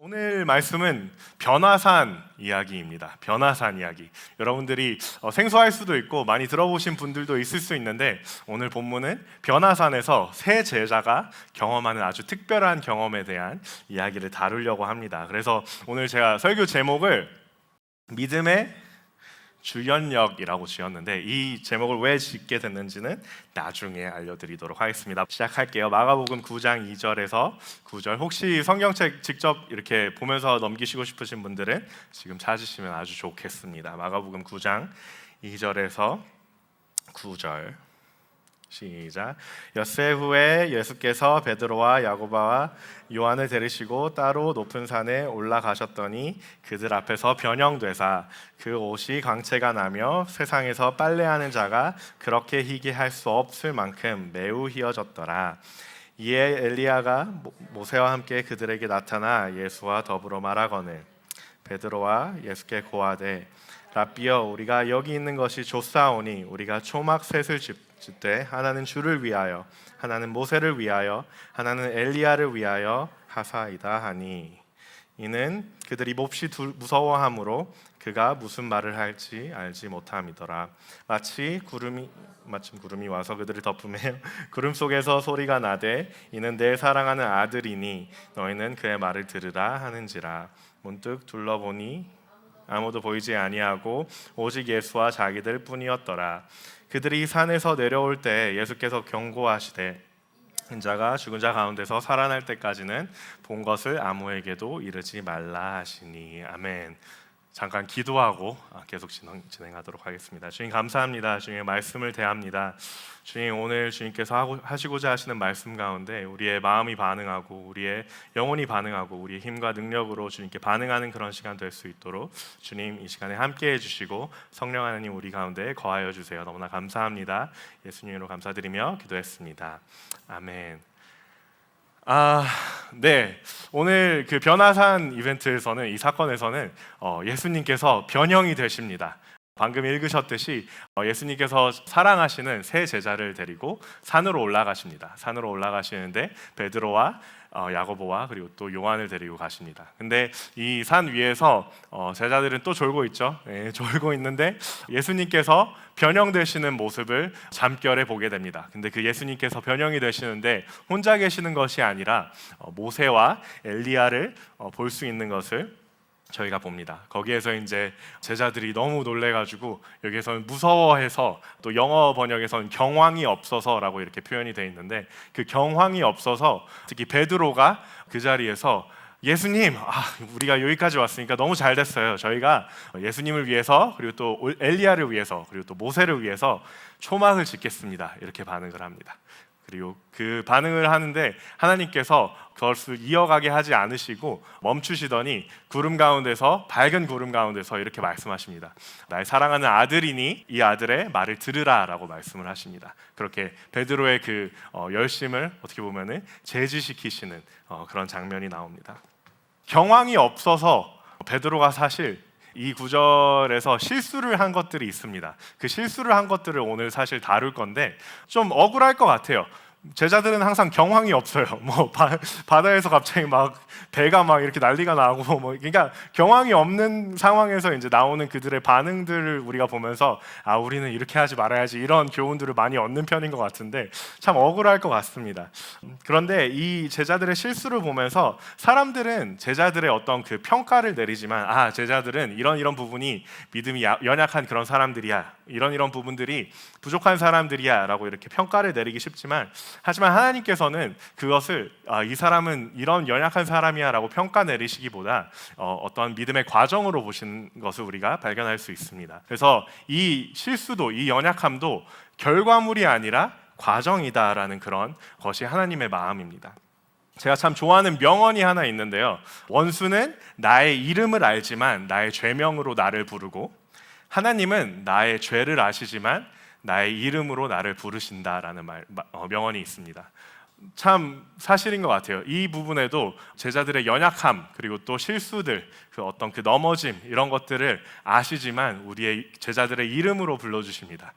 오늘 말씀은 변화산 이야기입니다. 변화산 이야기. 여러분들이 생소할 수도 있고 많이 들어보신 분들도 있을 수 있는데, 오늘 본문은 변화산에서 세 제자가 경험하는 아주 특별한 경험에 대한 이야기를 다루려고 합니다. 그래서 오늘 제가 설교 제목을 믿음의 주연력이라고 지었는데, 이 제목을 왜 짓게 됐는지는 나중에 알려드리도록 하겠습니다. 시작할게요. 마가복음 9장 2절에서 9절. 혹시 성경책 직접 이렇게 보면서 넘기시고 싶으신 분들은 지금 찾으시면 아주 좋겠습니다. 마가복음 9장 2절에서 9절. 시작. 엿새 후에 예수께서 베드로와 야고보와 요한을 데리시고 따로 높은 산에 올라가셨더니 그들 앞에서 변형되사 그 옷이 광채가 나며 세상에서 빨래하는 자가 그렇게 희게 할 수 없을 만큼 매우 희어졌더라. 이에 엘리야가 모세와 함께 그들에게 나타나 예수와 더불어 말하거늘 베드로와 예수께 고하되 랍비여, 우리가 여기 있는 것이 좋사오니 우리가 초막 셋을 짓되 하나는 주를 위하여, 하나는 모세를 위하여, 하나는 엘리야를 위하여 하사이다 하니, 이는 그들이 몹시 무서워하므로 그가 무슨 말을 할지 알지 못함이더라. 마침 구름이 와서 그들을 덮으며 구름 속에서 소리가 나되 이는 내 사랑하는 아들이니 너희는 그의 말을 들으라 하는지라. 문득 둘러보니 아무도 보이지 아니하고 오직 예수와 자기들 뿐이었더라. 그들이 산에서 내려올 때 예수께서 경고하시되 인자가 죽은 자 가운데서 살아날 때까지는 본 것을 아무에게도 이르지 말라 하시니. 아멘. 잠깐 기도하고 계속 진행하도록 하겠습니다. 주님 감사합니다. 주님의 말씀을 대합니다. 주님, 오늘 주님께서 하시고자 하시는 말씀 가운데 우리의 마음이 반응하고 우리의 영혼이 반응하고 우리의 힘과 능력으로 주님께 반응하는 그런 시간 될 수 있도록 주님 이 시간에 함께해 주시고 성령 하나님 우리 가운데 거하여 주세요. 너무나 감사합니다. 예수님으로 감사드리며 기도했습니다. 아멘. 네. 오늘 그 변화산 이벤트에서는, 이 사건에서는 예수님께서 변형이 되십니다. 방금 읽으셨듯이 예수님께서 사랑하시는 세 제자를 데리고 산으로 올라가십니다. 산으로 올라가시는데 베드로와 야고보와 그리고 또 요한을 데리고 가십니다. 근데 이 산 위에서 제자들은 또 졸고 있죠. 졸고 있는데 예수님께서 변형되시는 모습을 잠결에 보게 됩니다. 근데 그 예수님께서 변형이 되시는데 혼자 계시는 것이 아니라 모세와 엘리야를 볼 수 있는 것을 저희가 봅니다. 거기에서 이제 제자들이 너무 놀래가지고, 여기에서는 무서워해서, 또 영어 번역에서는 경황이 없어서라고 이렇게 표현이 되어 있는데, 그 경황이 없어서 특히 베드로가 그 자리에서 예수님, 우리가 여기까지 왔으니까 너무 잘 됐어요. 저희가 예수님을 위해서, 그리고 또 엘리야를 위해서, 그리고 또 모세를 위해서 초막을 짓겠습니다. 이렇게 반응을 합니다. 그리고 그 반응을 하는데 하나님께서 그것을 이어가게 하지 않으시고 멈추시더니 밝은 구름 가운데서 이렇게 말씀하십니다. 나의 사랑하는 아들이니 이 아들의 말을 들으라 라고 말씀을 하십니다. 그렇게 베드로의 그 열심을 어떻게 보면은 제지시키시는 그런 장면이 나옵니다. 경황이 없어서 베드로가 사실 이 구절에서 실수를 한 것들이 있습니다. 그 실수를 한 것들을 오늘 사실 다룰 건데 좀 억울할 것 같아요. 제자들은 항상 경황이 없어요. 바다에서 갑자기 막 배가 막 이렇게 난리가 나고 그러니까 경황이 없는 상황에서 이제 나오는 그들의 반응들을 우리가 보면서 우리는 이렇게 하지 말아야지, 이런 교훈들을 많이 얻는 편인 것 같은데 참 억울할 것 같습니다. 그런데 이 제자들의 실수를 보면서 사람들은 제자들의 어떤 그 평가를 내리지만 제자들은 이런 부분이 믿음이 연약한 그런 사람들이야, 이런 부분들이 부족한 사람들이야 라고 이렇게 평가를 내리기 쉽지만, 하지만 하나님께서는 그것을 이 사람은 이런 연약한 사람이야 라고 평가 내리시기보다 어떤 믿음의 과정으로 보신 것을 우리가 발견할 수 있습니다. 그래서 이 실수도, 이 연약함도 결과물이 아니라 과정이다라는 그런 것이 하나님의 마음입니다. 제가 참 좋아하는 명언이 하나 있는데요. 원수는 나의 이름을 알지만 나의 죄명으로 나를 부르고, 하나님은 나의 죄를 아시지만 나의 이름으로 나를 부르신다라는 명언이 있습니다. 참 사실인 것 같아요. 이 부분에도 제자들의 연약함, 그리고 또 실수들, 그 어떤 그 넘어짐, 이런 것들을 아시지만 우리의 제자들의 이름으로 불러주십니다.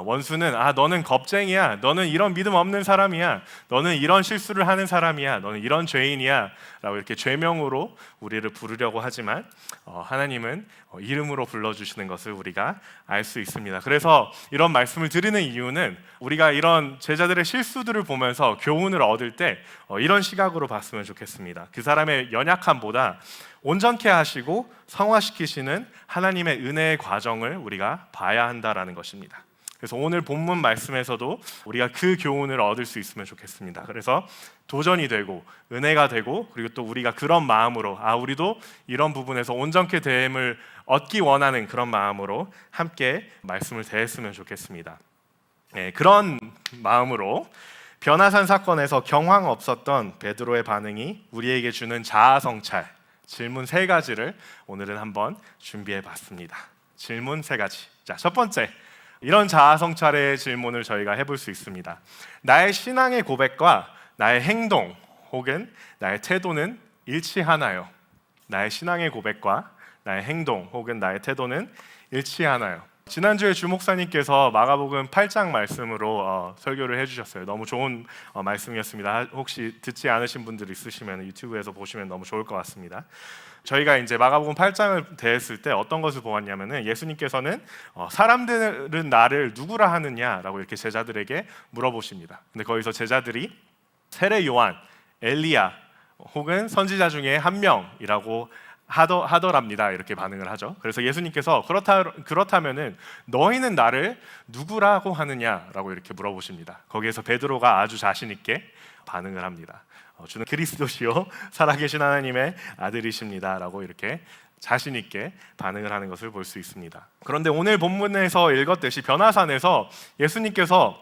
원수는 너는 겁쟁이야, 너는 이런 믿음 없는 사람이야, 너는 이런 실수를 하는 사람이야, 너는 이런 죄인이야 라고 이렇게 죄명으로 우리를 부르려고 하지만 하나님은 이름으로 불러주시는 것을 우리가 알 수 있습니다. 그래서 이런 말씀을 드리는 이유는 우리가 이런 제자들의 실수들을 보면서 교훈을 얻을 때 이런 시각으로 봤으면 좋겠습니다. 그 사람의 연약함보다 온전케 하시고 성화시키시는 하나님의 은혜의 과정을 우리가 봐야 한다라는 것입니다. 그래서 오늘 본문 말씀에서도 우리가 그 교훈을 얻을 수 있으면 좋겠습니다. 그래서 도전이 되고 은혜가 되고 그리고 또 우리가 그런 마음으로 우리도 이런 부분에서 온전케 됨을 얻기 원하는 그런 마음으로 함께 말씀을 대했으면 좋겠습니다. 그런 마음으로 변화산 사건에서 경황 없었던 베드로의 반응이 우리에게 주는 자아 성찰 질문 3가지를 오늘은 한번 준비해 봤습니다. 질문 3가지. 자, 첫 번째, 이런 자아 성찰의 질문을 저희가 해볼 수 있습니다. 나의 신앙의 고백과 나의 행동 혹은 나의 태도는 일치하나요? 나의 신앙의 고백과 나의 행동 혹은 나의 태도는 일치하나요? 지난주에 주 목사님께서 마가복음 8장 말씀으로 설교를 해주셨어요. 너무 좋은 말씀이었습니다. 혹시 듣지 않으신 분들 있으시면 유튜브에서 보시면 너무 좋을 것 같습니다. 저희가 이제 마가복음 8장을 대했을 때 어떤 것을 보았냐면은 예수님께서는 사람들은 나를 누구라 하느냐라고 이렇게 제자들에게 물어보십니다. 근데 거기서 제자들이 세례 요한, 엘리야 혹은 선지자 중에 한 명이라고 하더랍니다. 이렇게 반응을 하죠. 그래서 예수님께서 그렇다면은 너희는 나를 누구라고 하느냐라고 이렇게 물어보십니다. 거기에서 베드로가 아주 자신 있게 반응을 합니다. 주는 그리스도시요 살아계신 하나님의 아들이십니다라고 이렇게 자신 있게 반응을 하는 것을 볼 수 있습니다. 그런데 오늘 본문에서 읽었듯이 변화산에서 예수님께서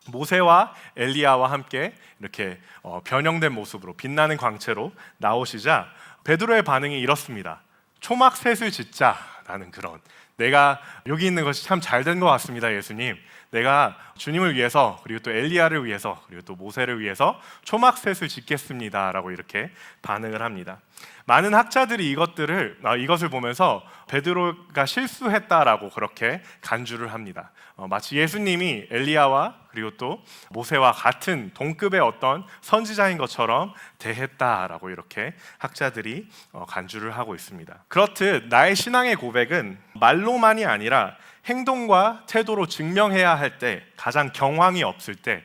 모세와 엘리야와 함께 이렇게 변형된 모습으로 빛나는 광채로 나오시자 베드로의 반응이 이렇습니다. 초막셋을 짓자라는 그런, 내가 여기 있는 것이 참 잘 된 것 같습니다, 예수님. 내가 주님을 위해서 그리고 또 엘리야를 위해서 그리고 또 모세를 위해서 초막셋을 짓겠습니다라고 이렇게 반응을 합니다. 많은 학자들이 이것을 보면서 베드로가 실수했다라고 그렇게 간주를 합니다. 마치 예수님이 엘리야와 그리고 또 모세와 같은 동급의 어떤 선지자인 것처럼 대했다라고 이렇게 학자들이 간주를 하고 있습니다. 그렇듯 나의 신앙의 고백은 말로만이 아니라 행동과 태도로 증명해야 할 때, 가장 경황이 없을 때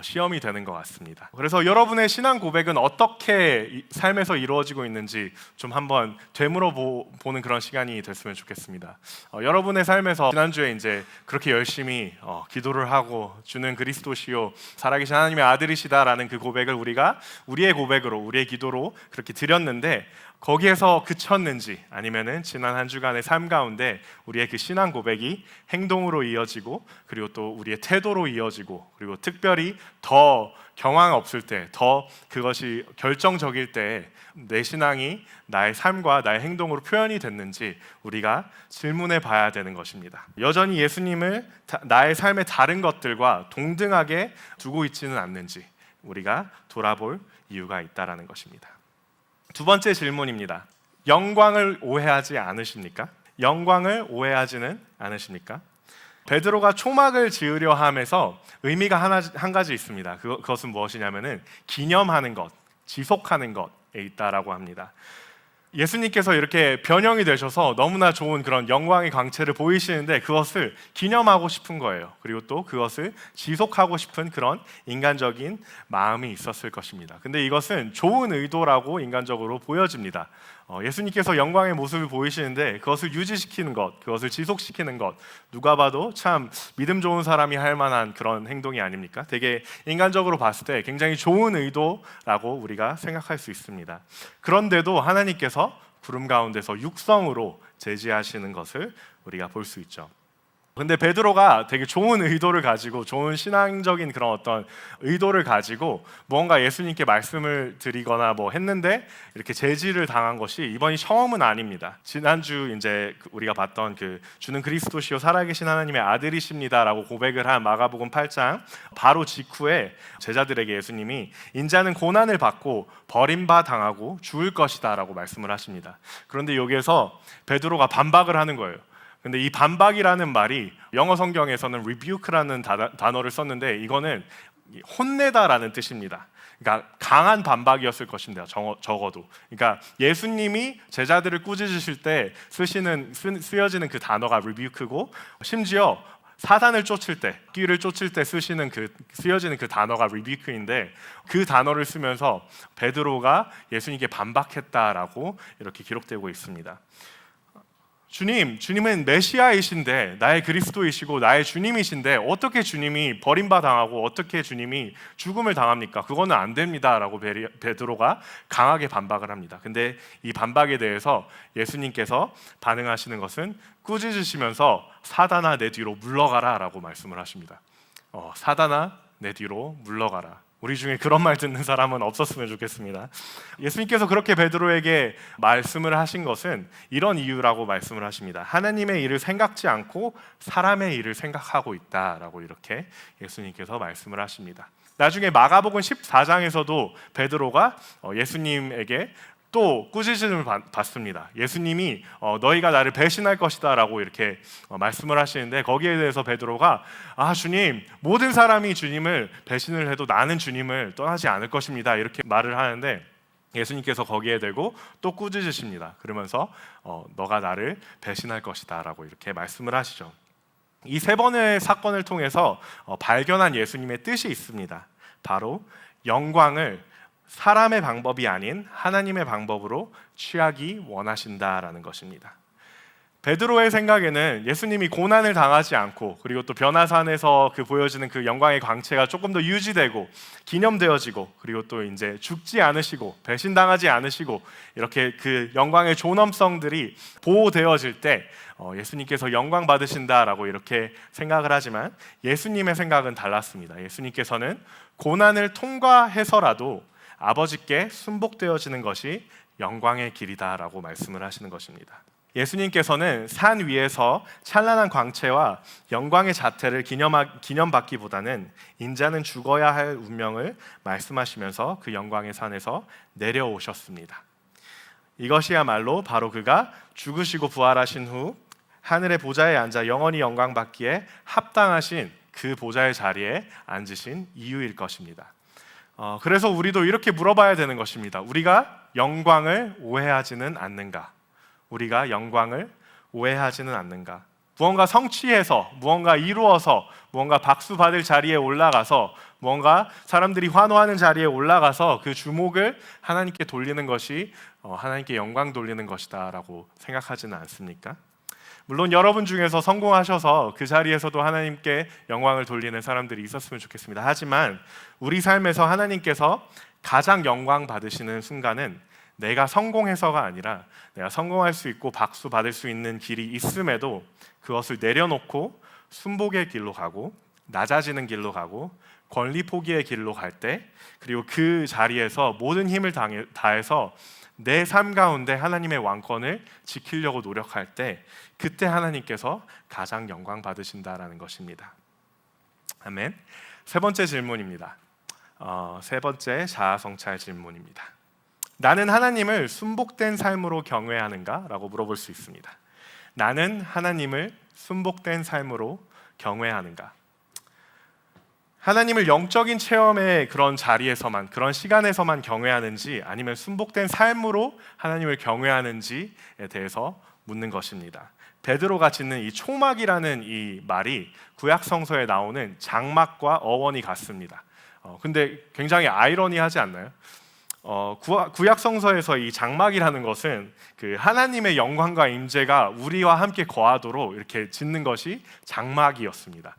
시험이 되는 것 같습니다. 그래서 여러분의 신앙 고백은 어떻게 삶에서 이루어지고 있는지 좀 한번 되물어보는 그런 시간이 됐으면 좋겠습니다. 여러분의 삶에서 지난주에 이제 그렇게 열심히 기도를 하고 주는 그리스도시요 살아계신 하나님의 아들이시다라는 그 고백을 우리가 우리의 고백으로 우리의 기도로 그렇게 드렸는데 거기에서 그쳤는지 아니면은 지난 한 주간의 삶 가운데 우리의 그 신앙 고백이 행동으로 이어지고 그리고 또 우리의 태도로 이어지고 그리고 특별히 더 경황 없을 때, 더 그것이 결정적일 때 내 신앙이 나의 삶과 나의 행동으로 표현이 됐는지 우리가 질문해 봐야 되는 것입니다. 여전히 예수님을 나의 삶의 다른 것들과 동등하게 두고 있지는 않는지 우리가 돌아볼 이유가 있다라는 것입니다. 두 번째 질문입니다. 영광을 오해하지 않으십니까? 영광을 오해하지는 않으십니까? 베드로가 초막을 지으려 함에서 의미가 한 가지 있습니다. 그것은 무엇이냐면은 기념하는 것, 지속하는 것에 있다라고 합니다. 예수님께서 이렇게 변형이 되셔서 너무나 좋은 그런 영광의 광채를 보이시는데 그것을 기념하고 싶은 거예요. 그리고 또 그것을 지속하고 싶은 그런 인간적인 마음이 있었을 것입니다. 근데 이것은 좋은 의도라고 인간적으로 보여집니다. 예수님께서 영광의 모습을 보이시는데 그것을 유지시키는 것, 그것을 지속시키는 것, 누가 봐도 참 믿음 좋은 사람이 할 만한 그런 행동이 아닙니까? 되게 인간적으로 봤을 때 굉장히 좋은 의도라고 우리가 생각할 수 있습니다. 그런데도 하나님께서 구름 가운데서 육성으로 제지하시는 것을 우리가 볼 수 있죠. 근데 베드로가 되게 좋은 의도를 가지고 좋은 신앙적인 그런 어떤 의도를 가지고 무언가 예수님께 말씀을 드리거나 뭐 했는데 이렇게 제지를 당한 것이 이번이 처음은 아닙니다. 지난주 이제 우리가 봤던 그 주는 그리스도시요 살아계신 하나님의 아들이십니다라고 고백을 한 마가복음 8장 바로 직후에 제자들에게 예수님이 인자는 고난을 받고 버림바 당하고 죽을 것이다라고 말씀을 하십니다. 그런데 여기에서 베드로가 반박을 하는 거예요. 근데 이 반박이라는 말이 영어 성경에서는 rebuke라는 단어를 썼는데 이거는 혼내다라는 뜻입니다. 그러니까 강한 반박이었을 것인데요. 적어도. 그러니까 예수님이 제자들을 꾸짖으실 때 쓰여지는 그 단어가 rebuke고, 심지어 사단을 쫓을 때, 끼를 쫓을 때 쓰여지는 그 단어가 rebuke인데, 그 단어를 쓰면서 베드로가 예수님께 반박했다라고 이렇게 기록되고 있습니다. 주님은 메시아이신데, 나의 그리스도이시고 나의 주님이신데 어떻게 주님이 버림받아당하고 어떻게 주님이 죽음을 당합니까? 그거는 안 됩니다라고 베드로가 강하게 반박을 합니다. 근데 이 반박에 대해서 예수님께서 반응하시는 것은 꾸짖으시면서 사단아 내 뒤로 물러가라 라고 말씀을 하십니다. 사단아 내 뒤로 물러가라. 우리 중에 그런 말 듣는 사람은 없었으면 좋겠습니다. 예수님께서 그렇게 베드로에게 말씀을 하신 것은 이런 이유라고 말씀을 하십니다. 하나님의 일을 생각지 않고 사람의 일을 생각하고 있다라고 이렇게 예수님께서 말씀을 하십니다. 나중에 마가복음 14장에서도 베드로가 예수님에게 또 꾸짖음을 받습니다. 예수님이 너희가 나를 배신할 것이다 라고 이렇게 말씀을 하시는데, 거기에 대해서 베드로가 주님, 모든 사람이 주님을 배신을 해도 나는 주님을 떠나지 않을 것입니다 이렇게 말을 하는데, 예수님께서 거기에 대고 또 꾸짖으십니다. 그러면서 너가 나를 배신할 것이다 라고 이렇게 말씀을 하시죠. 이 세 번의 사건을 통해서 발견한 예수님의 뜻이 있습니다. 바로 영광을 사람의 방법이 아닌 하나님의 방법으로 취하기 원하신다라는 것입니다. 베드로의 생각에는 예수님이 고난을 당하지 않고, 그리고 또 변화산에서 보여지는 그 영광의 광채가 조금 더 유지되고 기념되어지고, 그리고 또 이제 죽지 않으시고 배신당하지 않으시고 이렇게 그 영광의 존엄성들이 보호되어질 때 예수님께서 영광 받으신다라고 이렇게 생각을 하지만, 예수님의 생각은 달랐습니다. 예수님께서는 고난을 통과해서라도 아버지께 순복되어지는 것이 영광의 길이다라고 말씀을 하시는 것입니다. 예수님께서는 산 위에서 찬란한 광채와 영광의 자태를 기념받기보다는 인자는 죽어야 할 운명을 말씀하시면서 그 영광의 산에서 내려오셨습니다. 이것이야말로 바로 그가 죽으시고 부활하신 후 하늘의 보좌에 앉아 영원히 영광 받기에 합당하신 그 보좌의 자리에 앉으신 이유일 것입니다. 그래서 우리도 이렇게 물어봐야 되는 것입니다. 우리가 영광을 오해하지는 않는가? 우리가 영광을 오해하지는 않는가? 무언가 성취해서, 무언가 이루어서, 무언가 박수 받을 자리에 올라가서, 무언가 사람들이 환호하는 자리에 올라가서 그 주목을 하나님께 돌리는 것이 하나님께 영광 돌리는 것이다 라고 생각하지는 않습니까? 물론 여러분 중에서 성공하셔서 그 자리에서도 하나님께 영광을 돌리는 사람들이 있었으면 좋겠습니다. 하지만 우리 삶에서 하나님께서 가장 영광 받으시는 순간은 내가 성공해서가 아니라, 내가 성공할 수 있고 박수 받을 수 있는 길이 있음에도 그것을 내려놓고 순복의 길로 가고 낮아지는 길로 가고 권리 포기의 길로 갈 때, 그리고 그 자리에서 모든 힘을 다해서 내 삶 가운데 하나님의 왕권을 지키려고 노력할 때, 그때 하나님께서 가장 영광 받으신다라는 것입니다. 아멘. 세 번째 질문입니다. 세 번째 자아성찰 질문입니다. 나는 하나님을 순복된 삶으로 경외하는가? 라고 물어볼 수 있습니다. 나는 하나님을 순복된 삶으로 경외하는가? 하나님을 영적인 체험의 그런 자리에서만, 그런 시간에서만 경외하는지, 아니면 순복된 삶으로 하나님을 경외하는지에 대해서 묻는 것입니다. 베드로가 짓는 이 초막이라는 이 말이 구약 성서에 나오는 장막과 어원이 같습니다. 근데 굉장히 아이러니하지 않나요? 구약 성서에서 이 장막이라는 것은 그 하나님의 영광과 임재가 우리와 함께 거하도록 이렇게 짓는 것이 장막이었습니다.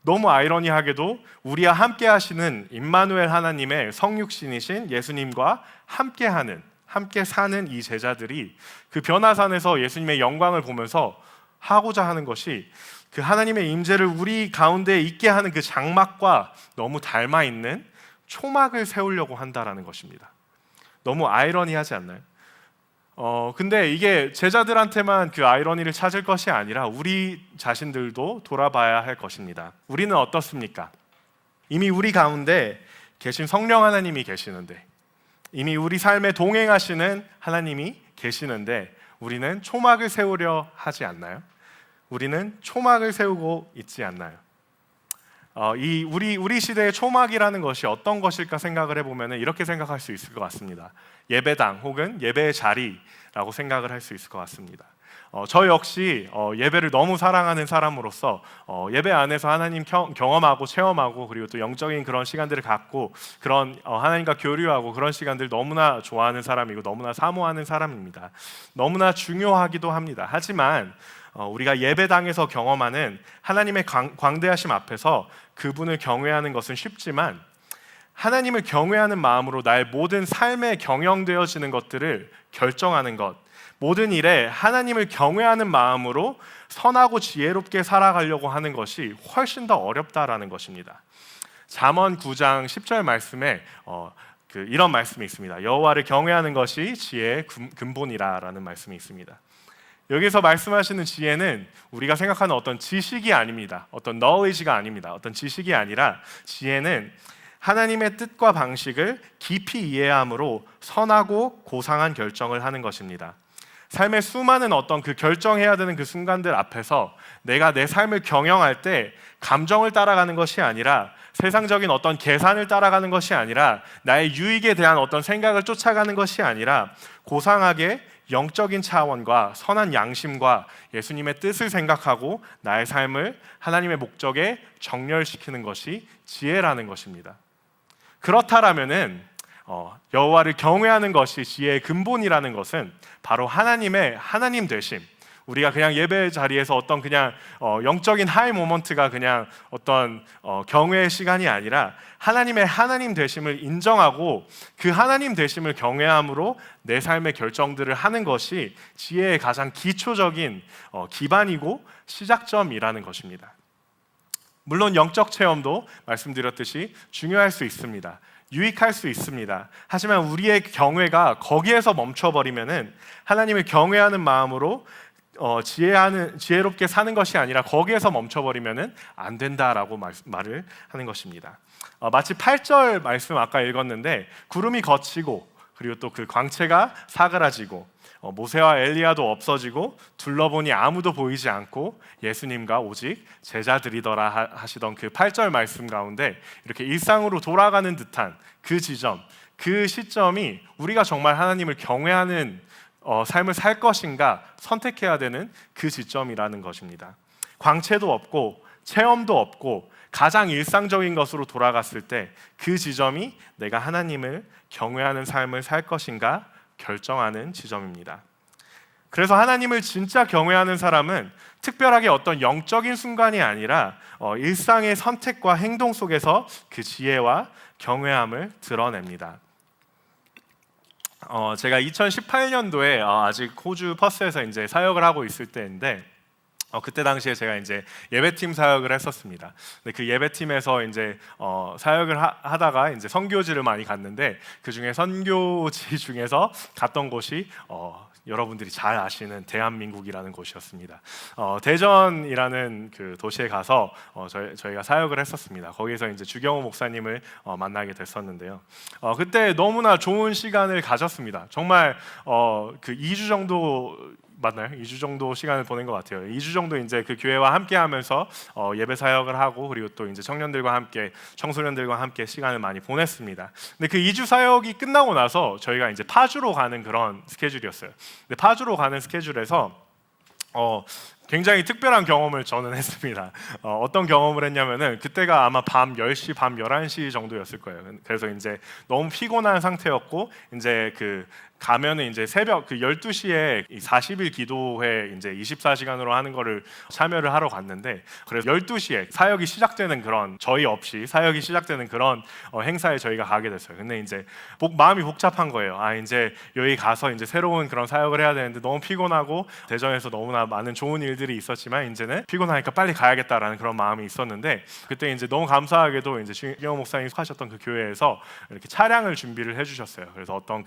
너무 아이러니하게도 우리와 함께 하시는 임마누엘 하나님의 성육신이신 예수님과 함께 사는 이 제자들이 그 변화산에서 예수님의 영광을 보면서 하고자 하는 것이 그 하나님의 임재를 우리 가운데 있게 하는 그 장막과 너무 닮아 있는 초막을 세우려고 한다라는 것입니다. 너무 아이러니하지 않나요? 근데 이게 제자들한테만 그 아이러니를 찾을 것이 아니라 우리 자신들도 돌아봐야 할 것입니다. 우리는 어떻습니까? 이미 우리 가운데 계신 성령 하나님이 계시는데, 이미 우리 삶에 동행하시는 하나님이 계시는데, 우리는 초막을 세우려 하지 않나요? 우리는 초막을 세우고 있지 않나요? 우리 시대의 초막이라는 것이 어떤 것일까 생각을 해보면 이렇게 생각할 수 있을 것 같습니다. 예배당 혹은 예배의 자리라고 생각을 할 수 있을 것 같습니다. 저 역시 예배를 너무 사랑하는 사람으로서 예배 안에서 하나님 경험하고 체험하고 그리고 또 영적인 그런 시간들을 갖고 그런 하나님과 교류하고 그런 시간들 너무나 좋아하는 사람이고 너무나 사모하는 사람입니다. 너무나 중요하기도 합니다. 하지만 우리가 예배당에서 경험하는 하나님의 광대하심 앞에서 그분을 경외하는 것은 쉽지만 하나님을 경외하는 마음으로 나의 모든 삶에 경영되어지는 것들을 결정하는 것, 모든 일에 하나님을 경외하는 마음으로 선하고 지혜롭게 살아가려고 하는 것이 훨씬 더 어렵다라는 것입니다. 잠언 9장 10절 말씀에 이런 말씀이 있습니다. 여호와를 경외하는 것이 지혜의 근본이라라는 말씀이 있습니다. 여기서 말씀하시는 지혜는 우리가 생각하는 어떤 지식이 아닙니다. 어떤 knowledge가 아닙니다. 어떤 지식이 아니라 지혜는 하나님의 뜻과 방식을 깊이 이해함으로 선하고 고상한 결정을 하는 것입니다. 삶의 수많은 어떤 그 결정해야 되는 그 순간들 앞에서 내가 내 삶을 경영할 때 감정을 따라가는 것이 아니라 세상적인 어떤 계산을 따라가는 것이 아니라 나의 유익에 대한 어떤 생각을 쫓아가는 것이 아니라 고상하게 영적인 차원과 선한 양심과 예수님의 뜻을 생각하고 나의 삶을 하나님의 목적에 정렬시키는 것이 지혜라는 것입니다. 그렇다라면은 여호와를 경외하는 것이 지혜의 근본이라는 것은 바로 하나님의 하나님 되심, 우리가 그냥 예배 자리에서 어떤 그냥 영적인 하이 모먼트가 그냥 어떤 경외의 시간이 아니라 하나님의 하나님 되심을 인정하고 그 하나님 되심을 경외함으로 내 삶의 결정들을 하는 것이 지혜의 가장 기초적인 기반이고 시작점이라는 것입니다. 물론 영적 체험도 말씀드렸듯이 중요할 수 있습니다. 유익할 수 있습니다. 하지만 우리의 경외가 거기에서 멈춰버리면은 하나님을 경외하는 마음으로 지혜롭게 사는 것이 아니라 거기에서 멈춰버리면은 안 된다라고 말을 하는 것입니다. 마치 8절 말씀 아까 읽었는데 구름이 걷히고 그리고 또 그 광채가 사그라지고 모세와 엘리야도 없어지고 둘러보니 아무도 보이지 않고 예수님과 오직 제자들이더라 하시던 그 8절 말씀 가운데 이렇게 일상으로 돌아가는 듯한 그 지점, 그 시점이 우리가 정말 하나님을 경외하는 삶을 살 것인가 선택해야 되는 그 지점이라는 것입니다. 광채도 없고 체험도 없고 가장 일상적인 것으로 돌아갔을 때 그 지점이 내가 하나님을 경외하는 삶을 살 것인가 결정하는 지점입니다. 그래서 하나님을 진짜 경외하는 사람은 특별하게 어떤 영적인 순간이 아니라 일상의 선택과 행동 속에서 그 지혜와 경외함을 드러냅니다. 제가 2018년도에 아직 호주 퍼스에서 이제 사역을 하고 있을 때인데 그때 당시에 제가 이제 예배팀 사역을 했었습니다. 근데 그 예배팀에서 이제 사역을 하다가 이제 선교지를 많이 갔는데 그 중에 선교지 중에서 갔던 곳이 여러분들이 잘 아시는 대한민국이라는 곳이었습니다. 대전이라는 그 도시에 가서 저희가 사역을 했었습니다. 거기서 이제 주경호 목사님을 만나게 됐었는데요. 그때 너무나 좋은 시간을 가졌습니다. 정말 그 2주 정도 맞나요? 2주 정도 시간을 보낸 것 같아요. 2주 정도 이제 그 교회와 함께 하면서 예배 사역을 하고 그리고 또 이제 청년들과 함께 청소년들과 함께 시간을 많이 보냈습니다. 근데 그 2주 사역이 끝나고 나서 저희가 이제 파주로 가는 그런 스케줄이었어요. 근데 파주로 가는 스케줄에서 굉장히 특별한 경험을 저는 했습니다. 어떤 경험을 했냐면은 그때가 아마 밤 10시, 밤 11시 정도였을 거예요. 그래서 이제 너무 피곤한 상태였고 이제 그 가면은 이제 새벽 그 12시에 40일 기도회 이제 24시간으로 하는 거를 참여를 하러 갔는데 그래서 12시에 사역이 시작되는 그런 저희 없이 사역이 시작되는 그런 행사에 저희가 가게 됐어요. 근데 이제 마음이 복잡한 거예요. 이제 여기 가서 이제 새로운 그런 사역을 해야 되는데 너무 피곤하고 대전에서 너무나 많은 좋은 일들 일들이 있었지만 이제는 피곤하니까 빨리 가야겠다라는 그런 마음이 있었는데, 그때 이제 너무 감사하게도 이제 주경 목사님 하셨던 그 교회에서 이렇게 차량을 준비를 해주셨어요. 그래서 어떤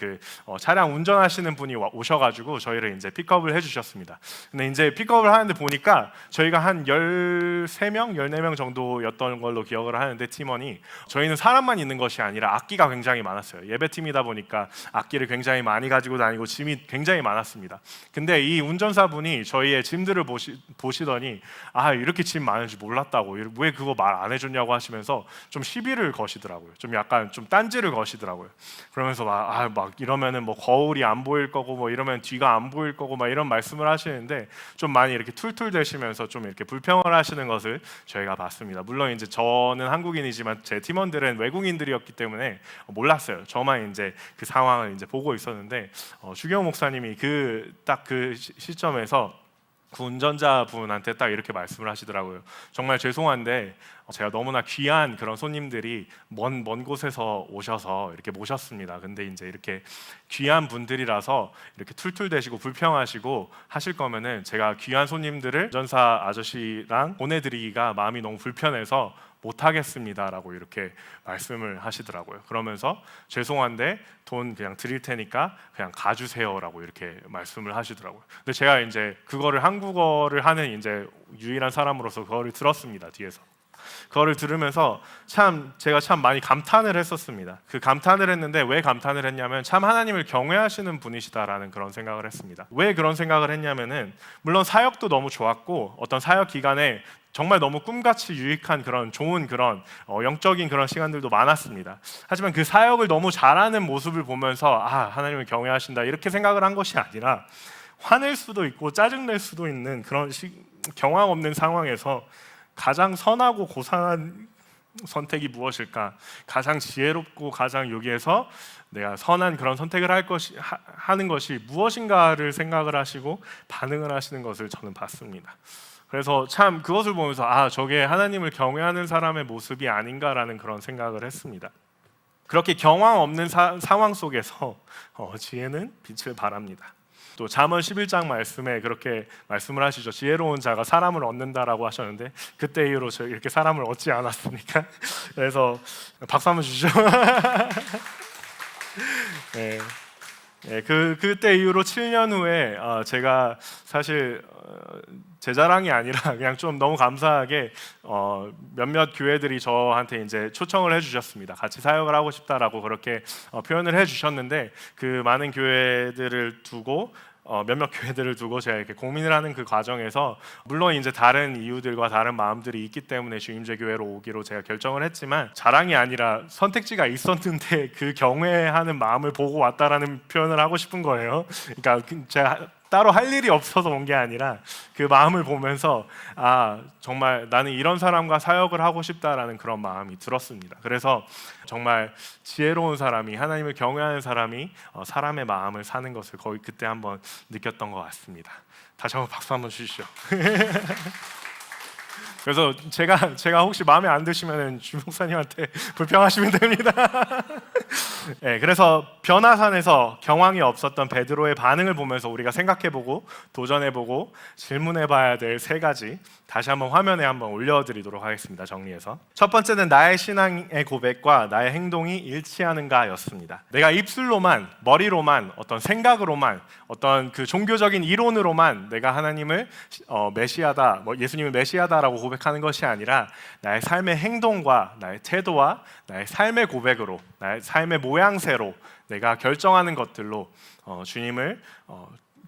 차량 운전하시는 분이 오셔가지고 저희를 이제 픽업을 해주셨습니다. 근데 이제 픽업을 하는데 보니까 저희가 한 13명, 14명 정도였던 걸로 기억을 하는데, 팀원이 저희는 사람만 있는 것이 아니라 악기가 굉장히 많았어요. 예배팀이다 보니까 악기를 굉장히 많이 가지고 다니고 짐이 굉장히 많았습니다. 근데 이 운전사분이 저희의 짐들을 보시더니 이렇게 짐 많은 줄 몰랐다고, 왜 그거 말 안 해줬냐고 하시면서 좀 시비를 거시더라고요. 좀 약간 좀 딴지를 거시더라고요. 그러면서 막 이러면은 뭐 거울이 안 보일 거고 뭐 이러면 뒤가 안 보일 거고 막 이런 말씀을 하시는데, 좀 많이 이렇게 툴툴대시면서 좀 이렇게 불평을 하시는 것을 저희가 봤습니다. 물론 이제 저는 한국인이지만 제 팀원들은 외국인들이었기 때문에 몰랐어요. 저만 이제 그 상황을 이제 보고 있었는데, 주경 목사님이 딱 그 시점에서 그 운전자분한테 딱 이렇게 말씀을 하시더라고요. 정말 죄송한데 제가 너무나 귀한 그런 손님들이 먼 곳에서 오셔서 이렇게 모셨습니다. 근데 이제 이렇게 귀한 분들이라서 이렇게 툴툴대시고 불평하시고 하실 거면은 제가 귀한 손님들을 운전사 아저씨랑 보내드리기가 마음이 너무 불편해서 못하겠습니다라고 이렇게 말씀을 하시더라고요. 그러면서 죄송한데 돈 그냥 드릴 테니까 그냥 가주세요라고 이렇게 말씀을 하시더라고요. 근데 제가 이제 그거를 한국어를 하는 이제 유일한 사람으로서 그거를 들었습니다. 뒤에서 그거를 들으면서 제가 참 많이 감탄을 했었습니다. 그 감탄을 했는데, 왜 감탄을 했냐면 참 하나님을 경외하시는 분이시다라는 그런 생각을 했습니다. 왜 그런 생각을 했냐면은, 물론 사역도 너무 좋았고 어떤 사역 기간에 정말 너무 꿈같이 유익한 그런 좋은 그런 영적인 그런 시간들도 많았습니다. 하지만 그 사역을 너무 잘하는 모습을 보면서 하나님을 경외하신다 이렇게 생각을 한 것이 아니라, 화낼 수도 있고 짜증낼 수도 있는 그런 경황 없는 상황에서 가장 선하고 고상한 선택이 무엇일까? 가장 지혜롭고 가장 여기에서 내가 선한 그런 선택을 하는 것이 무엇인가를 생각을 하시고 반응을 하시는 것을 저는 봤습니다. 그래서 참 그것을 보면서 저게 하나님을 경외하는 사람의 모습이 아닌가라는 그런 생각을 했습니다. 그렇게 경황 없는 상황 속에서 지혜는 빛을 발합니다. 또 잠언 11장 말씀에 그렇게 말씀을 하시죠. 지혜로운 자가 사람을 얻는다라고 하셨는데, 그때 이후로 저 이렇게 사람을 얻지 않았으니까 그래서 박수 한번 주시죠. 네. 그때 이후로 7년 후에 제가 사실 제 자랑이 아니라 그냥 좀 너무 감사하게 몇몇 교회들이 저한테 이제 초청을 해주셨습니다. 같이 사역을 하고 싶다라고 그렇게 표현을 해주셨는데, 그 많은 교회들을 두고 몇몇 교회들을 두고 제가 이렇게 고민을 하는 그 과정에서, 물론 이제 다른 이유들과 다른 마음들이 있기 때문에 주임제 교회로 오기로 제가 결정을 했지만, 자랑이 아니라 선택지가 있었는데 그 경외하는 마음을 보고 왔다라는 표현을 하고 싶은 거예요. 그러니까 제가 따로 할 일이 없어서 온 게 아니라 그 마음을 보면서 정말 나는 이런 사람과 사역을 하고 싶다라는 그런 마음이 들었습니다. 그래서 정말 지혜로운 사람이, 하나님을 경외하는 사람이 사람의 마음을 사는 것을 거의 그때 한번 느꼈던 것 같습니다. 다시 한번 박수 한번 주시죠. 그래서 제가 혹시 마음에 안 드시면 주 목사님한테 불평하시면 됩니다. 네, 그래서 변화산에서 경황이 없었던 베드로의 반응을 보면서 우리가 생각해보고 도전해보고 질문해봐야 될 3가지 다시 한번 화면에 한번 올려드리도록 하겠습니다. 정리해서 첫 번째는 나의 신앙의 고백과 나의 행동이 일치하는가였습니다. 내가 입술로만, 머리로만, 어떤 생각으로만, 어떤 그 종교적인 이론으로만 내가 하나님을 메시아다, 예수님을 메시아다라고 고백하는 것이 아니라, 나의 삶의 행동과 나의 태도와 나의 삶의 고백으로, 나의 삶의 모양새로 내가 결정하는 것들로 주님을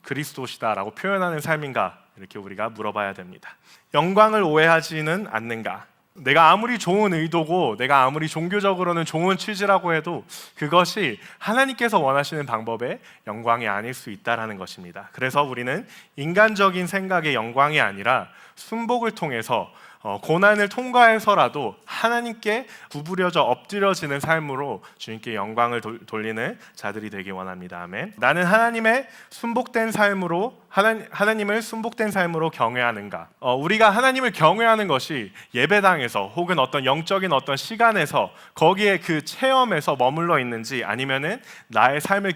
그리스도시다라고 표현하는 삶인가, 이렇게 우리가 물어봐야 됩니다. 영광을 오해하지는 않는가? 내가 아무리 좋은 의도고 내가 아무리 종교적으로는 좋은 취지라고 해도 그것이 하나님께서 원하시는 방법의 영광이 아닐 수 있다라는 것입니다. 그래서 우리는 인간적인 생각의 영광이 아니라 순복을 통해서 고난을 통과해서라도 하나님께 구부려져 엎드려지는 삶으로 주님께 영광을 돌리는 자들이 되기 원합니다. 아멘. 나는 하나님의 순복된 삶으로 하나님을 순복된 삶으로 경외하는가? 우리가 하나님을 경외하는 것이 예배당에서 혹은 어떤 영적인 어떤 시간에서 거기에 그 체험에서 머물러 있는지, 아니면은 나의 삶을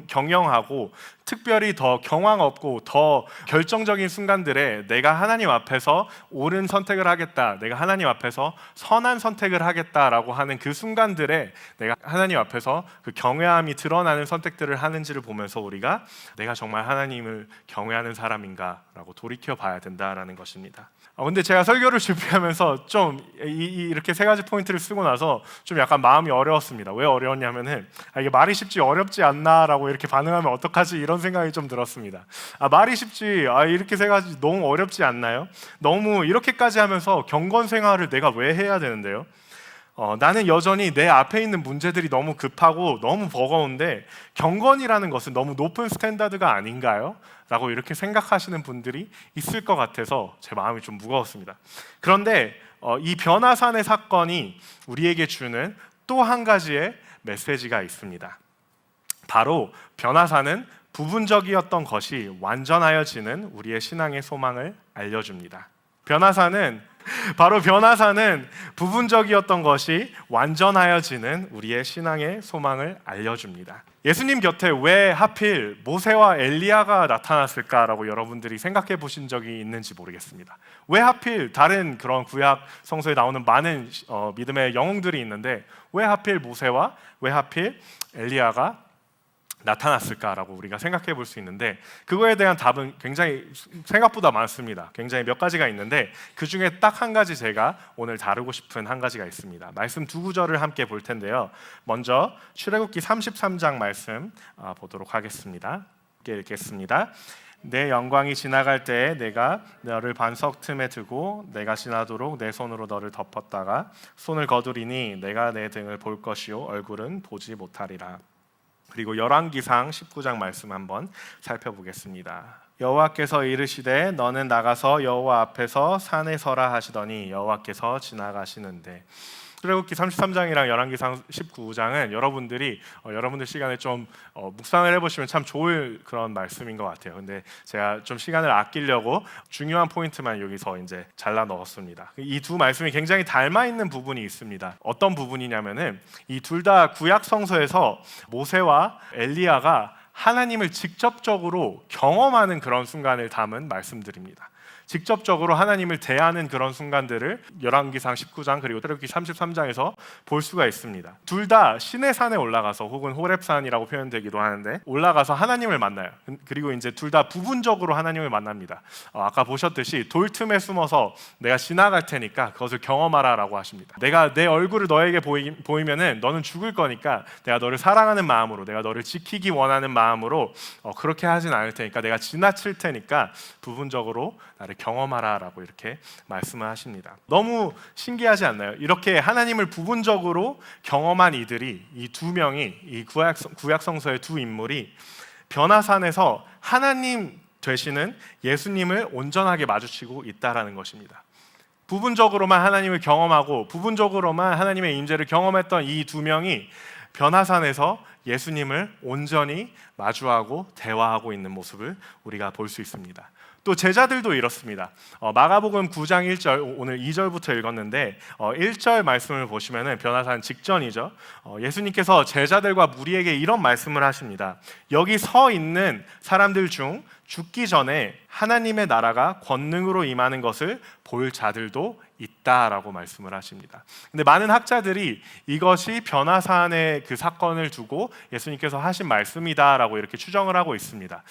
경영하고 특별히 더 경황 없고 더 결정적인 순간들에 내가 하나님 앞에서 옳은 선택을 하겠다, 내가 하나님 앞에서 선한 선택을 하겠다라고 하는 그 순간들에 내가 하나님 앞에서 그 경외함이 드러나는 선택들을 하는지를 보면서 우리가 내가 정말 하나님을 경외하는 사람인가라고 돌이켜 봐야 된다라는 것입니다. 근데 제가 설교를 준비하면서 좀 이렇게 세 가지 포인트를 쓰고 나서 좀 약간 마음이 어려웠습니다. 왜 어려웠냐면은 이게 말이 쉽지 어렵지 않나라고 이렇게 반응하면 어떡하지 이런 생각이 좀 들었습니다. 말이 쉽지 이렇게 세 가지 너무 어렵지 않나요? 너무 이렇게까지 하면서 경건 생활을 내가 왜 해야 되는데요? 나는 여전히 내 앞에 있는 문제들이 너무 급하고 너무 버거운데 경건이라는 것은 너무 높은 스탠다드가 아닌가요? 라고 이렇게 생각하시는 분들이 있을 것 같아서 제 마음이 좀 무거웠습니다. 그런데 이 변화산의 사건이 우리에게 주는 또 한 가지의 메시지가 있습니다. 바로 변화산은 부분적이었던 것이 완전하여지는 우리의 신앙의 소망을 알려줍니다. 변화산은 부분적이었던 것이 완전하여지는 우리의 신앙의 소망을 알려줍니다. 예수님 곁에 왜 하필 모세와 엘리야가 나타났을까라고 여러분들이 생각해 보신 적이 있는지 모르겠습니다. 왜 하필 다른 그런 구약 성서에 나오는 많은 믿음의 영웅들이 있는데 왜 하필 모세와 왜 하필 엘리야가 나타났을까라고 우리가 생각해 볼 수 있는데 그거에 대한 답은 굉장히 생각보다 많습니다. 굉장히 몇 가지가 있는데 그 중에 딱 한 가지 제가 오늘 다루고 싶은 한 가지가 있습니다. 말씀 두 구절을 함께 볼 텐데요. 먼저 출애굽기 33장 말씀 보도록 하겠습니다. 함께 읽겠습니다. 내 영광이 지나갈 때에 내가 너를 반석 틈에 두고 내가 지나도록 내 손으로 너를 덮었다가 손을 거두리니 내가 내 등을 볼 것이요 얼굴은 보지 못하리라. 그리고 열왕기상 19장 말씀 한번 살펴보겠습니다. 여호와께서 이르시되 너는 나가서 여호와 앞에서 산에 서라 하시더니 여호와께서 지나가시는데 출애굽기 33장이랑 열왕기상 19장은 여러분들이 여러분들 시간에 좀 묵상을 해보시면 참 좋을 그런 말씀인 것 같아요. 근데 제가 좀 시간을 아끼려고 중요한 포인트만 여기서 이제 잘라 넣었습니다. 이 두 말씀이 굉장히 닮아 있는 부분이 있습니다. 어떤 부분이냐면은 이 둘 다 구약 성서에서 모세와 엘리야가 하나님을 직접적으로 경험하는 그런 순간을 담은 말씀들입니다. 직접적으로 하나님을 대하는 그런 순간들을 열왕기상 19장 그리고 출애굽기 33장에서 볼 수가 있습니다. 둘 다 신의 산에 올라가서 혹은 호렙산이라고 표현되기도 하는데 올라가서 하나님을 만나요. 그리고 이제 둘 다 부분적으로 하나님을 만납니다. 아까 보셨듯이 돌 틈에 숨어서 내가 지나갈 테니까 그것을 경험하라라고 하십니다. 내가 내 얼굴을 너에게 보이면은 너는 죽을 거니까 내가 너를 사랑하는 마음으로 내가 너를 지키기 원하는 마음으로 그렇게 하진 않을 테니까 내가 지나칠 테니까 부분적으로 나를 경험하라라고 이렇게 말씀을 하십니다. 너무 신기하지 않나요? 이렇게 하나님을 부분적으로 경험한 이들이 이 두 명이 이 구약 성서의 두 인물이 변화산에서 하나님 되시는 예수님을 온전하게 마주치고 있다라는 것입니다. 부분적으로만 하나님을 경험하고 부분적으로만 하나님의 임재를 경험했던 이 두 명이 변화산에서 예수님을 온전히 마주하고 대화하고 있는 모습을 우리가 볼 수 있습니다. 또 제자들도 이렇습니다. 마가복음 9장 1절 오늘 2절부터 읽었는데 1절 말씀을 보시면은 변화산 직전이죠. 예수님께서 제자들과 무리에게 이런 말씀을 하십니다. 여기 서 있는 사람들 중 죽기 전에 하나님의 나라가 권능으로 임하는 것을 볼 자들도 있다라고 말씀을 하십니다. 근데 많은 학자들이 이것이 변화산의 그 사건을 두고 예수님께서 하신 말씀이다라고 이렇게 추정을 하고 있습니다.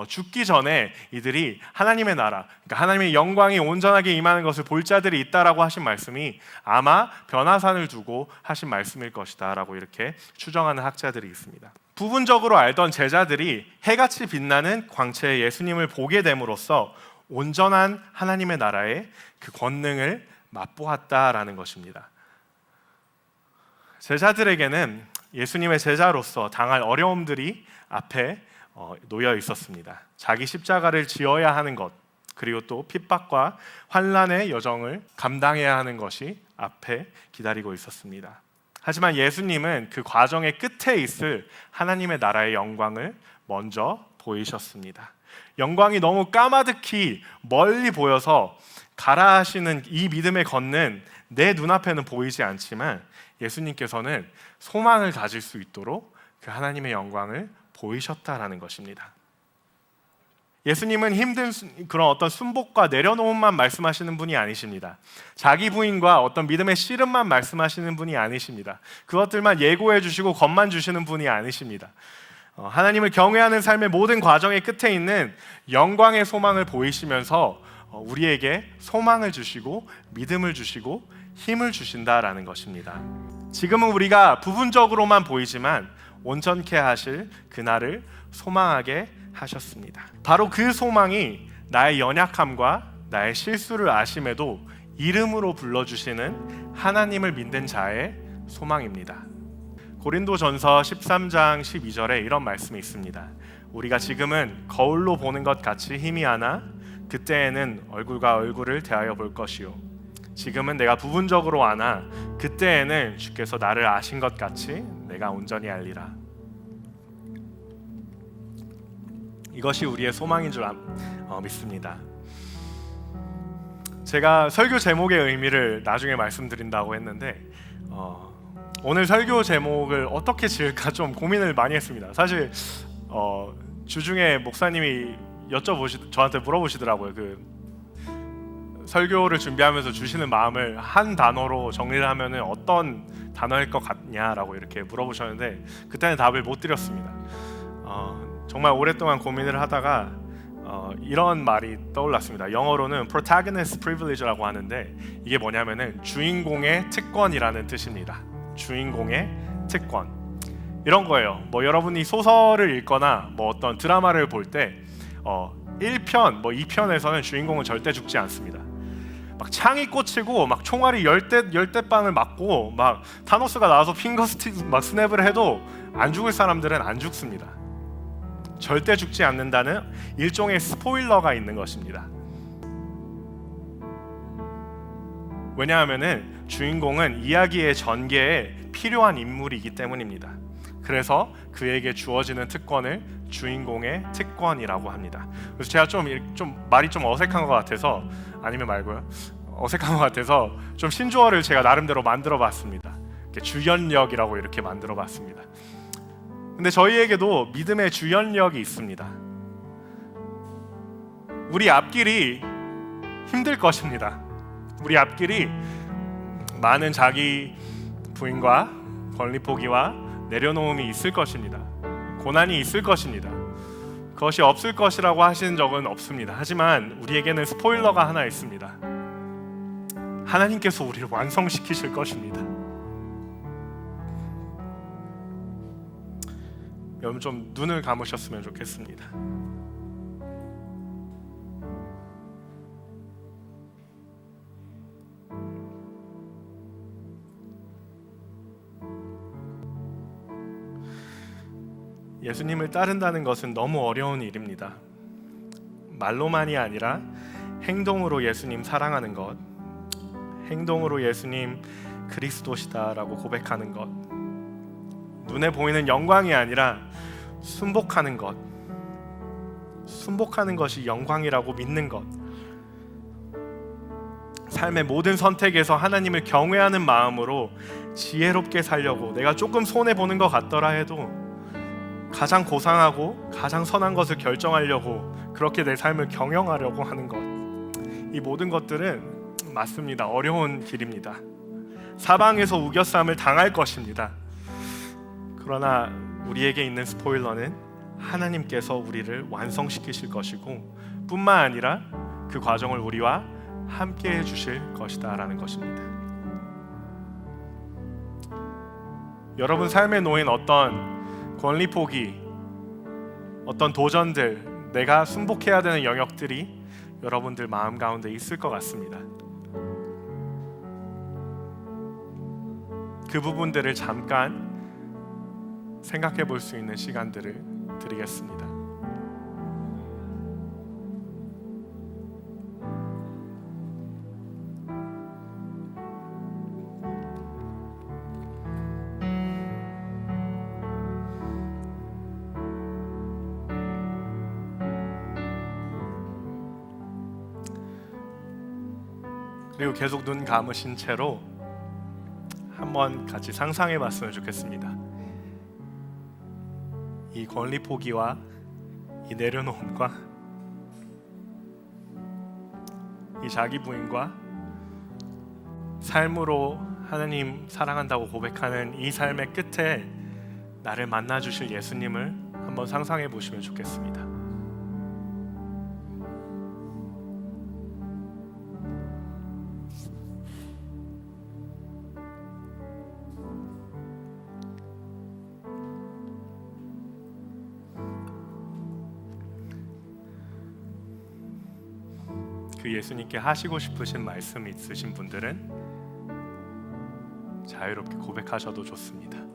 죽기 전에 이들이 하나님의 나라, 그러니까 하나님의 영광이 온전하게 임하는 것을 볼 자들이 있다라고 하신 말씀이 아마 변화산을 두고 하신 말씀일 것이다라고 이렇게 추정하는 학자들이 있습니다. 부분적으로 알던 제자들이 해같이 빛나는 광채의 예수님을 보게 됨으로써 온전한 하나님의 나라의 그 권능을 맛보았다라는 것입니다. 제자들에게는 예수님의 제자로서 당할 어려움들이 앞에 놓여 있었습니다. 자기 십자가를 지어야 하는 것, 그리고 또 핍박과 환난의 여정을 감당해야 하는 것이 앞에 기다리고 있었습니다. 하지만 예수님은 그 과정의 끝에 있을 하나님의 나라의 영광을 먼저 보이셨습니다. 영광이 너무 까마득히 멀리 보여서 가라 하시는 이 믿음의 걷는 내 눈앞에는 보이지 않지만 예수님께서는 소망을 가질 수 있도록 그 하나님의 영광을 보이셨다라는 것입니다. 예수님은 힘든 그런 어떤 순복과 내려놓음만 말씀하시는 분이 아니십니다. 자기 부인과 어떤 믿음의 씨름만 말씀하시는 분이 아니십니다. 그것들만 예고해 주시고 겁만 주시는 분이 아니십니다. 하나님을 경외하는 삶의 모든 과정의 끝에 있는 영광의 소망을 보이시면서 우리에게 소망을 주시고 믿음을 주시고 힘을 주신다라는 것입니다. 지금은 우리가 부분적으로만 보이지만 온전케 하실 그날을 소망하게 하셨습니다. 바로 그 소망이 나의 연약함과 나의 실수를 아심에도 이름으로 불러주시는 하나님을 믿는 자의 소망입니다. 고린도전서 13장 12절에 이런 말씀이 있습니다. 우리가 지금은 거울로 보는 것 같이 희미하나 그때에는 얼굴과 얼굴을 대하여 볼 것이요 지금은 내가 부분적으로 아나 그때에는 주께서 나를 아신 것 같이 내가 온전히 알리라. 이것이 우리의 소망인 줄 믿습니다. 제가 설교 제목의 의미를 나중에 말씀드린다고 했는데 오늘 설교 제목을 어떻게 지을까 좀 고민을 많이 했습니다. 사실 주중에 목사님이 저한테 물어보시더라고요. 설교를 준비하면서 주시는 마음을 한 단어로 정리를 하면은 어떤 단어일 것 같냐라고 이렇게 물어보셨는데 그때는 답을 못 드렸습니다. 정말 오랫동안 고민을 하다가 이런 말이 떠올랐습니다. 영어로는 protagonist privilege라고 하는데 이게 뭐냐면은 주인공의 특권이라는 뜻입니다. 주인공의 특권. 이런 거예요. 여러분이 소설을 읽거나 어떤 드라마를 볼 때 1편, 2편에서는 주인공은 절대 죽지 않습니다. 막 창이 꽂히고 막 총알이 열대 빵을 맞고 막 타노스가 나와서 핑거 스냅을 해도 안 죽을 사람들은 안 죽습니다. 절대 죽지 않는다는 일종의 스포일러가 있는 것입니다. 왜냐하면은 주인공은 이야기의 전개에 필요한 인물이기 때문입니다. 그래서 그에게 주어지는 특권을 주인공의 특권이라고 합니다. 그래서 제가 좀 말이 좀 어색한 것 같아서 아니면 말고요. 어색한 것 같아서 좀 신조어를 제가 나름대로 만들어봤습니다. 주연력이라고 이렇게 만들어봤습니다. 근데 저희에게도 믿음의 주연력이 있습니다. 우리 앞길이 힘들 것입니다. 우리 앞길이 많은 자기 부인과 권리 포기와 내려놓음이 있을 것입니다. 고난이 있을 것입니다. 그것이 없을 것이라고 하신 적은 없습니다. 하지만 우리에게는 스포일러가 하나 있습니다. 하나님께서 우리를 완성시키실 것입니다. 여러분 좀 눈을 감으셨으면 좋겠습니다. 예수님을 따른다는 것은 너무 어려운 일입니다. 말로만이 아니라 행동으로 예수님 사랑하는 것, 행동으로 예수님 그리스도시다라고 고백하는 것, 눈에 보이는 영광이 아니라 순복하는 것, 순복하는 것이 영광이라고 믿는 것, 삶의 모든 선택에서 하나님을 경외하는 마음으로 지혜롭게 살려고 내가 조금 손해보는 것 같더라 해도 가장 고상하고 가장 선한 것을 결정하려고 그렇게 내 삶을 경영하려고 하는 것, 이 모든 것들은 맞습니다. 어려운 길입니다. 사방에서 우겨쌈을 당할 것입니다. 그러나 우리에게 있는 스포일러는 하나님께서 우리를 완성시키실 것이고 뿐만 아니라 그 과정을 우리와 함께 해주실 것이다 라는 것입니다. 여러분 삶에 놓인 어떤 권리 포기, 어떤 도전들, 내가 순복해야 되는 영역들이 여러분들 마음 가운데 있을 것 같습니다. 그 부분들을 잠깐 생각해 볼 수 있는 시간들을 드리겠습니다. 그리고 계속 눈 감으신 채로 한번 같이 상상해 봤으면 좋겠습니다. 이 권리 포기와 이 내려놓음과 이 자기 부인과 삶으로 하나님 사랑한다고 고백하는 이 삶의 끝에 나를 만나 주실 예수님을 한번 상상해 보시면 좋겠습니다. 그 예수님께 하시고 싶으신 말씀 있으신 분들은 자유롭게 고백하셔도 좋습니다.